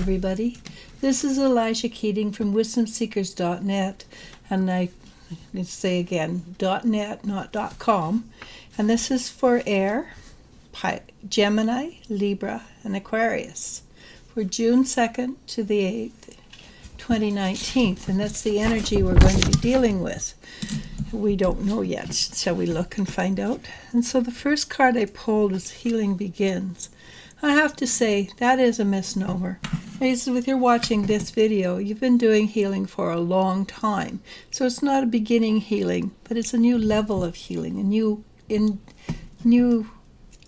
everybody. This is Elijah Keating from wisdomseekers.net, and I say again, .net, not .com. And this is for air, Gemini, Libra, and Aquarius for June 2nd to the 8th, 2019. And that's the energy we're going to be dealing with. We don't know yet. Shall we look and find out? And so the first card I pulled was Healing Begins. I have to say, that is a misnomer. If you're watching this video, you've been doing healing for a long time. So it's not a beginning healing, but it's a new level of healing, a new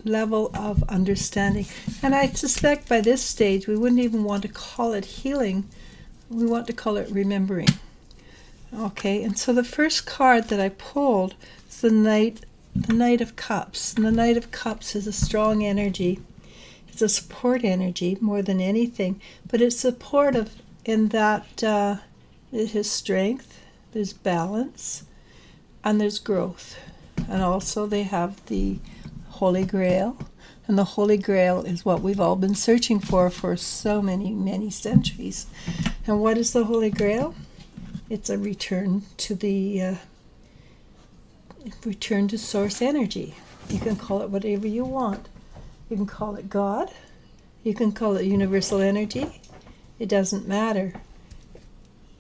level of understanding. And I suspect by this stage, we wouldn't even want to call it healing. We want to call it remembering. Okay, and so the first card that I pulled is the Knight of Cups. And the Knight of Cups is a strong energy. It's a support energy more than anything, but it's supportive in that it has strength, there's balance, and there's growth. And also they have the Holy Grail, and the Holy Grail is what we've all been searching for so many centuries. And what is the Holy Grail? It's a return to source energy. You can call it whatever you want. You can call it God. You can call it universal energy. It doesn't matter.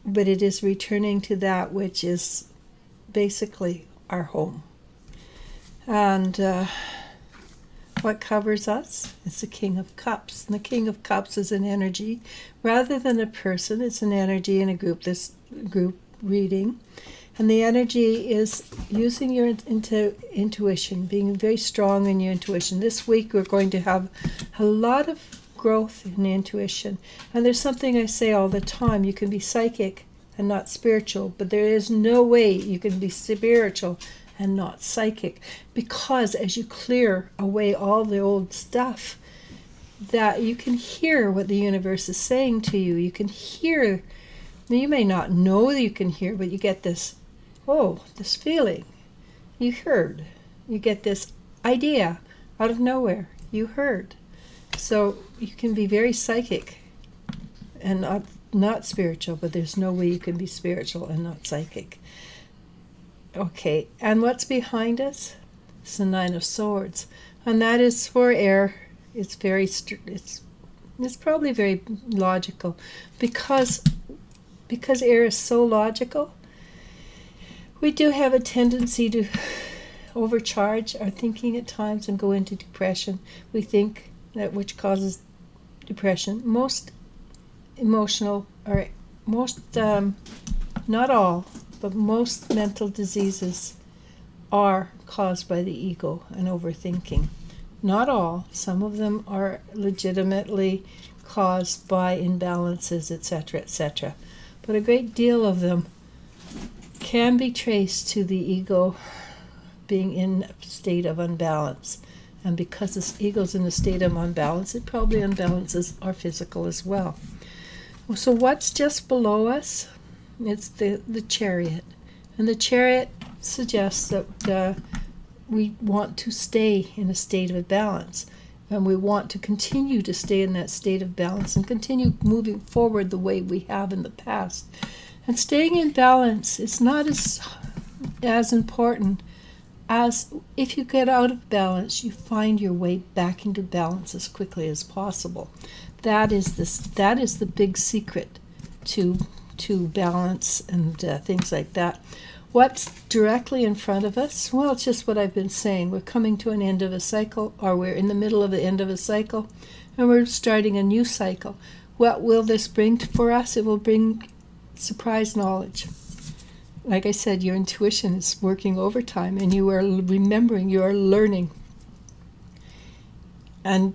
But it is returning to that which is basically our home. And what covers us? It's the King of Cups. And the King of Cups is an energy. Rather than a person, it's an energy in a group, this group reading. And the energy is using your intuition, being very strong in your intuition. This week we're going to have a lot of growth in intuition. And there's something I say all the time. You can be psychic and not spiritual, but there is no way you can be spiritual and not psychic. Because as you clear away all the old stuff, that you can hear what the universe is saying to you. You can hear. You may not know that you can hear, but you get this this feeling. You heard. You get this idea out of nowhere. You heard. So you can be very psychic and not spiritual, but there's no way you can be spiritual and not psychic. Okay, and what's behind us? It's the Nine of Swords. And that is for air. It's probably very logical. Because air is so logical, we do have a tendency to overcharge our thinking at times and go into depression. We think that which causes depression. Most emotional, or most, not all, but most mental diseases are caused by the ego and overthinking. Not all. Some of them are legitimately caused by imbalances, etc., etc. But a great deal of them can be traced to the ego being in a state of unbalance. And because this ego's in a state of unbalance, it probably unbalances our physical as well. So what's just below us? It's the Chariot. And the Chariot suggests that we want to stay in a state of balance. And we want to continue to stay in that state of balance and continue moving forward the way we have in the past. And staying in balance is not as important as if you get out of balance, you find your way back into balance as quickly as possible. That is the big secret to balance and things like that. What's directly in front of us? Well, it's just what I've been saying. We're coming to an end of a cycle, or we're in the middle of the end of a cycle, and we're starting a new cycle. What will this bring for us? It will bring surprise knowledge. Like I said, your intuition is working overtime, and you are remembering, you are learning. And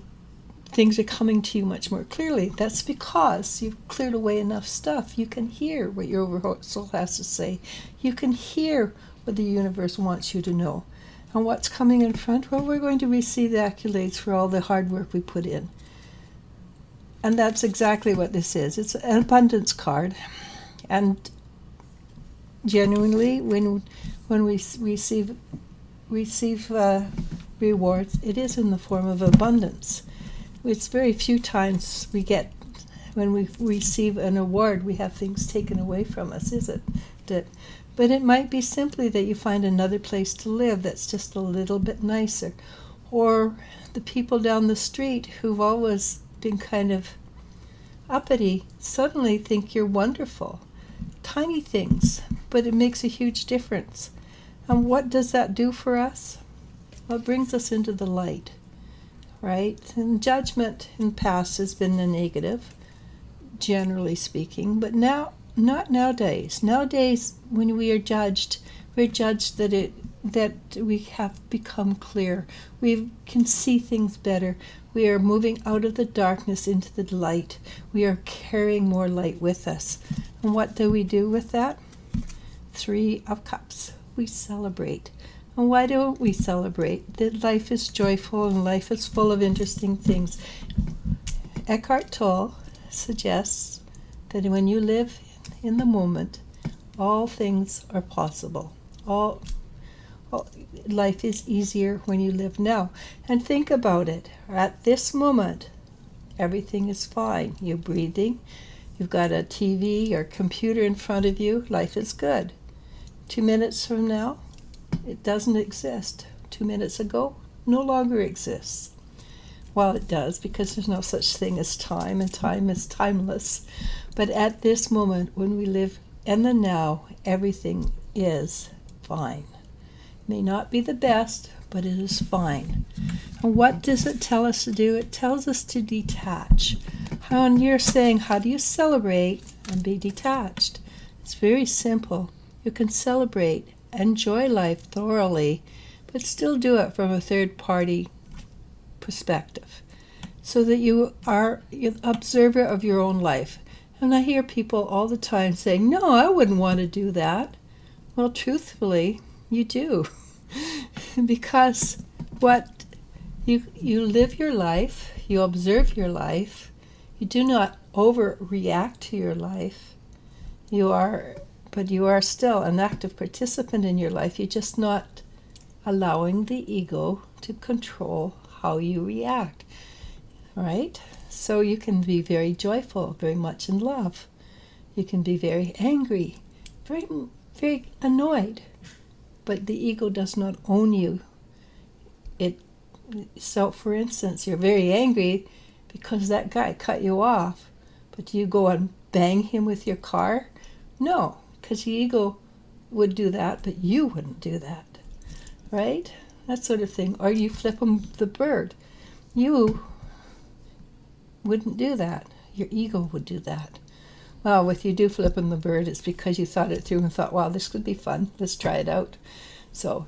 things are coming to you much more clearly. That's because you've cleared away enough stuff. You can hear what your overall soul has to say. You can hear what the universe wants you to know. And what's coming in front? Well, we're going to receive the accolades for all the hard work we put in. And that's exactly what this is. It's an abundance card. And genuinely, when we receive rewards, it is in the form of abundance. It's very few times we get when we receive an award, we have things taken away from us, is it? But it might be simply that you find another place to live that's just a little bit nicer. Or the people down the street who've always been kind of uppity suddenly think you're wonderful. Tiny things, but it makes a huge difference. And what does that do for us? Well, it brings us into the light, right? And judgment in the past has been the negative, generally speaking, but now, not nowadays. Nowadays, when we are judged, we're judged that we have become clear. We can see things better. We are moving out of the darkness into the light. We are carrying more light with us. And what do we do with that? 3 of Cups. We celebrate. And why don't we celebrate? That life is joyful and life is full of interesting things. Eckhart Tolle suggests that when you live in the moment, all things are possible. Life is easier when you live now. And think about it. At this moment, everything is fine. You're breathing. You've got a TV or computer in front of you. Life is good. 2 minutes from now, it doesn't exist. 2 minutes ago, no longer exists. Well, it does, because there's no such thing as time, and time is timeless. But at this moment, when we live in the now, everything is fine. May not be the best, but it is fine. And what does it tell us to do? It tells us to detach. And you're saying, how do you celebrate and be detached? It's very simple. You can celebrate, enjoy life thoroughly, but still do it from a third-party perspective, so that you are an observer of your own life. And I hear people all the time saying, no, I wouldn't want to do that. Well, truthfully, you do. Because what you live your life, you observe your life, you do not overreact to your life. But you are still an active participant in your life. You're just not allowing the ego to control how you react, right? So you can be very joyful, very much in love. You can be very angry, very, very annoyed. But the ego does not own you. So, for instance, you're very angry because that guy cut you off, but do you go and bang him with your car? No, because the ego would do that, but you wouldn't do that, right? That sort of thing. Or you flip him the bird. You wouldn't do that. Your ego would do that. Well, if you do flip him the bird, it's because you thought it through and thought, wow, this could be fun. Let's try it out. So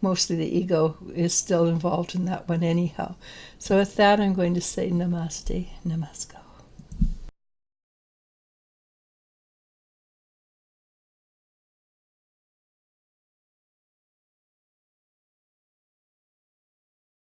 mostly the ego is still involved in that one anyhow. So with that, I'm going to say namaste, namaskar.